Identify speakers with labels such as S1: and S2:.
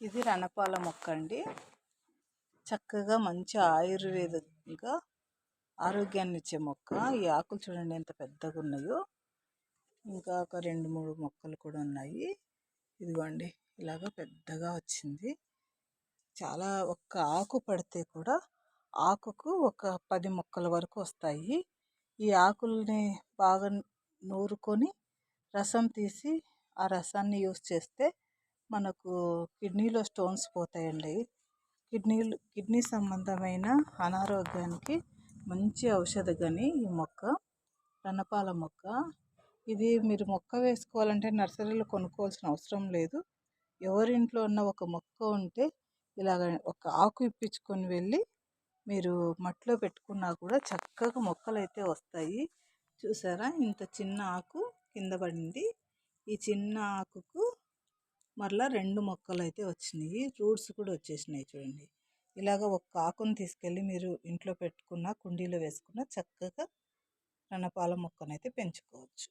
S1: ఇది రణపాల మొక్క అండి. చక్కగా మంచి ఆయుర్వేదంగా ఆరోగ్యాన్ని ఇచ్చే మొక్క. ఈ ఆకులు చూడండి ఎంత పెద్దగా ఉన్నాయో. ఇంకా ఒక 2-3 మొక్కలు కూడా ఉన్నాయి. ఇదిగోండి ఇలాగ పెద్దగా వచ్చింది. చాలా ఒక్క ఆకు పడితే కూడా ఆకుకు ఒక 10 మొక్కల వరకు వస్తాయి. ఈ ఆకుల్ని బాగా నూరుకొని రసం తీసి ఆ రసాన్ని యూస్ చేస్తే మనకు కిడ్నీలో స్టోన్స్ పోతాయండి. కిడ్నీ సంబంధమైన అనారోగ్యానికి మంచి ఔషధగని ఈ మొక్క, రణపాల మొక్క. ఇది మీరు మొక్క వేసుకోవాలంటే నర్సరీలో కొనుక్కోవాల్సిన అవసరం లేదు. ఎవరింట్లో ఉన్న ఒక మొక్క ఉంటే ఇలాగ ఒక ఆకు ఇప్పించుకొని వెళ్ళి మీరు మట్టిలో పెట్టుకున్నా కూడా చక్కగా మొక్కలు అయితే వస్తాయి. చూసారా, ఇంత చిన్న ఆకు కింద పడింది. ఈ చిన్న ఆకుకు మరలా 2 మొక్కలు అయితే వచ్చినాయి. రూట్స్ కూడా వచ్చేసినాయి చూడండి. ఇలాగ ఒక ఆకును తీసుకెళ్ళి మీరు ఇంట్లో పెట్టుకున్న కుండీలో వేసుకున్న చక్కగా రణపాల మొక్కనైతే పెంచుకోవచ్చు.